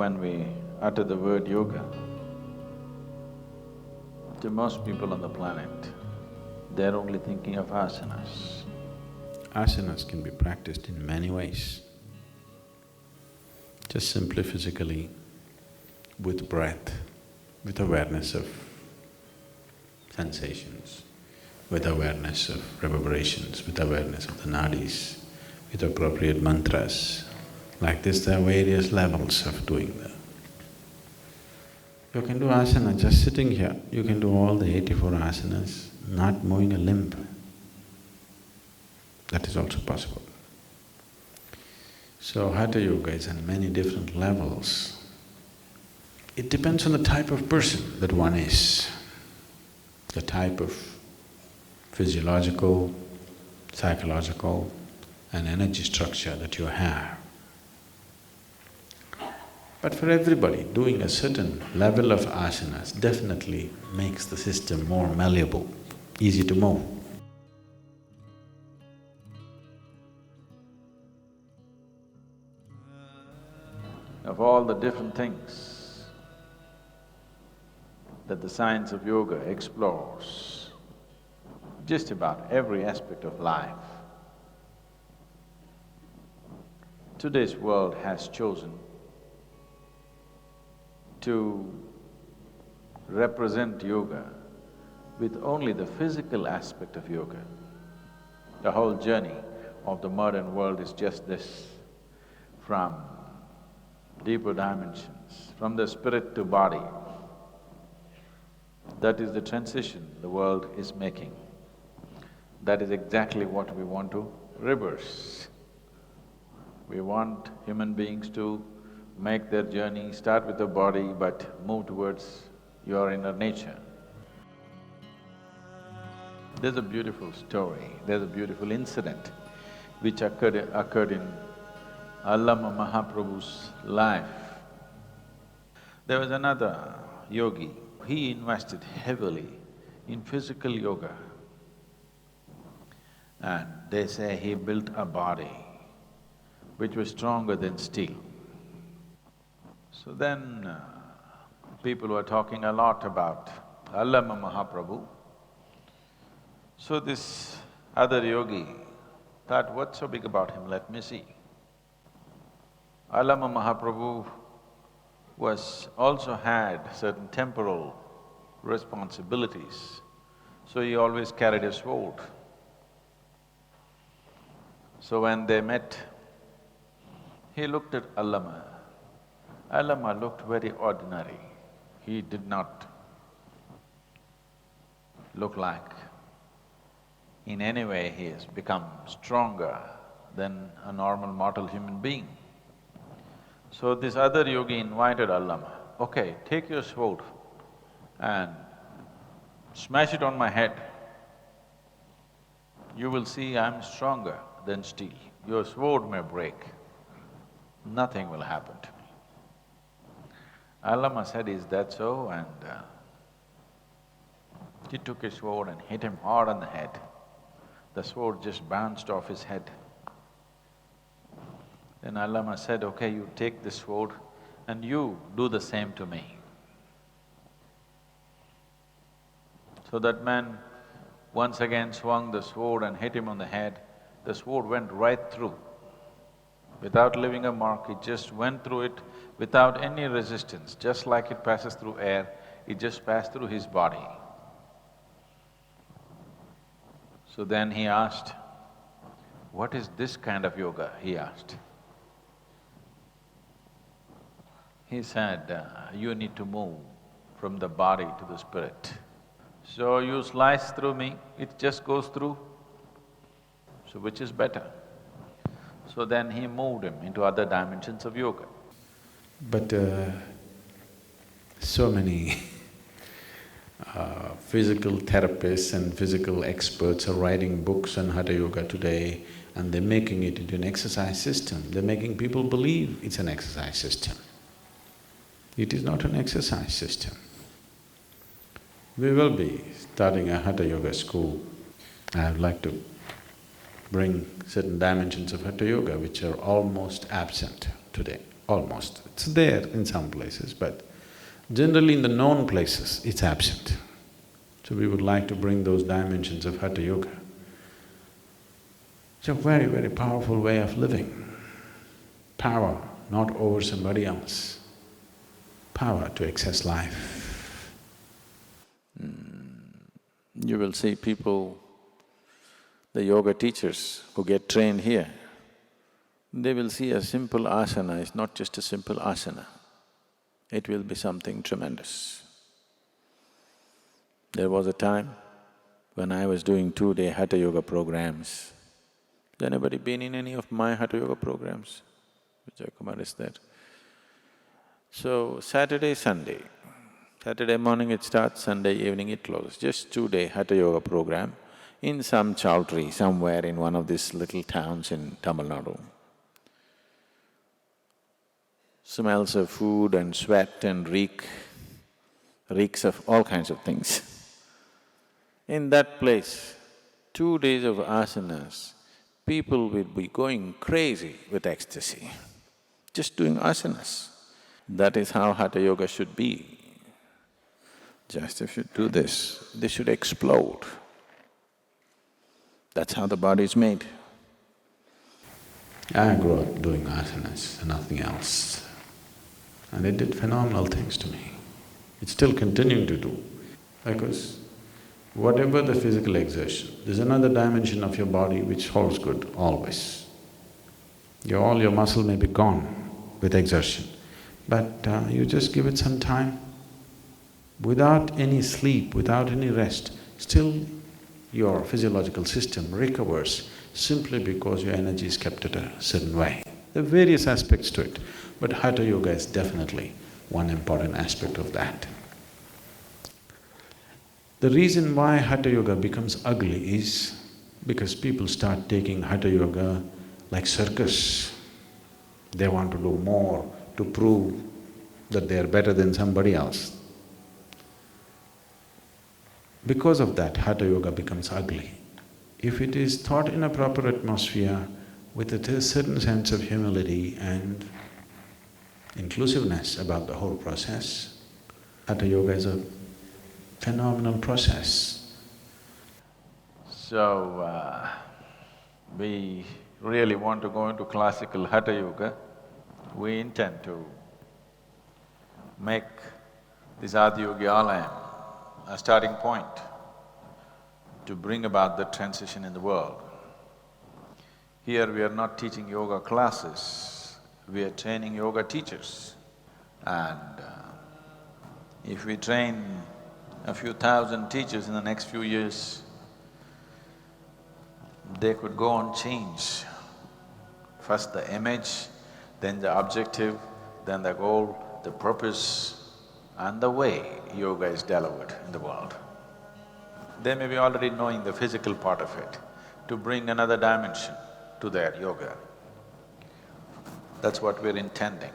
when we utter the word yoga, to most people on the planet, they're only thinking of asanas. Asanas can be practiced in many ways. Just simply physically, with breath, with awareness of sensations, with awareness of reverberations, with awareness of the nadis, with appropriate mantras. Like this, there are various levels of doing that. You can do asana just sitting here, you can do all the 84 asanas, not moving a limb. That is also possible. So Hatha Yoga is on many different levels. It depends on the type of person that one is, the type of physiological, psychological and energy structure that you have. But for everybody, doing a certain level of asanas definitely makes the system more malleable, easy to move. Of all the different things that the science of yoga explores, just about every aspect of life, today's world has chosen to represent yoga with only the physical aspect of yoga. The whole journey of the modern world is just this, from deeper dimensions, from the spirit to body. That is the transition the world is making. That is exactly what we want to reverse. We want human beings to make their journey, start with the body but move towards your inner nature. There's a beautiful story, there's a beautiful incident which occurred in Allama Mahaprabhu's life. There was another yogi, he invested heavily in physical yoga. And they say he built a body which was stronger than steel. So then people were talking a lot about Allama Mahaprabhu. So this other yogi thought, what's so big about him, let me see. Allama Mahaprabhu also had certain temporal responsibilities, so he always carried a sword. So when they met, he looked at Allama. Allama looked very ordinary. He did not look like in any way he has become stronger than a normal mortal human being. So this other yogi invited Allama, okay, take your sword and smash it on my head. You will see I'm stronger than steel. Your sword may break, nothing will happen to me. Allama said, is that so? And he took his sword and hit him hard on the head. The sword just bounced off his head. Then Allama said, okay, you take this sword and you do the same to me. So that man once again swung the sword and hit him on the head. The sword went right through. Without leaving a mark, it just went through it without any resistance, just like it passes through air, it just passed through his body. So then he asked, what is this kind of yoga? He asked. He said, you need to move from the body to the spirit. So you slice through me, it just goes through. So which is better? So then he moved him into other dimensions of yoga. But so many physical therapists and physical experts are writing books on Hatha Yoga today, and they're making it into an exercise system. They're making people believe it's an exercise system. It is not an exercise system. We will be starting a Hatha Yoga school. I would like to bring certain dimensions of Hatha Yoga which are almost absent today. almost. It's there in some places, but generally in the known places, it's absent. So we would like to bring those dimensions of Hatha Yoga. It's a very, very powerful way of living. Power, not over somebody else. Power to access life. You will see people, the yoga teachers who get trained here, they will see a simple asana is not just a simple asana, it will be something tremendous. There was a time when I was doing 2-day Hatha Yoga programs. Has anybody been in any of my Hatha Yoga programs? Vijay Kumar is there. So, Saturday, Sunday. Saturday morning it starts, Sunday evening it closes. Just 2-day Hatha Yoga program in some chowdhury somewhere in one of these little towns in Tamil Nadu. Smells of food and sweat and reeks of all kinds of things. In that place, 2 days of asanas, people will be going crazy with ecstasy, just doing asanas. That is how Hatha Yoga should be. Just if you do this, they should explode. That's how the body is made. I grew up doing asanas and nothing else, and it did phenomenal things to me. It's still continuing to do, because whatever the physical exertion, there's another dimension of your body which holds good always. All your muscle may be gone with exertion, but you just give it some time. Without any sleep, without any rest, still your physiological system recovers simply because your energy is kept at a certain way. There are various aspects to it, but Hatha Yoga is definitely one important aspect of that. The reason why Hatha Yoga becomes ugly is because people start taking Hatha Yoga like circus. They want to do more to prove that they are better than somebody else. Because of that, Hatha Yoga becomes ugly. If it is taught in a proper atmosphere with a certain sense of humility and inclusiveness about the whole process, Hatha Yoga is a phenomenal process. So, we really want to go into classical Hatha Yoga. We intend to make this Adiyogi Alayam a starting point to bring about the transition in the world. Here we are not teaching yoga classes, we are training yoga teachers. And if we train a few thousand teachers in the next few years, they could go and change first the image, then the objective, then the goal, the purpose, and the way yoga is delivered in the world. They may be already knowing the physical part of it, to bring another dimension to their yoga. That's what we're intending.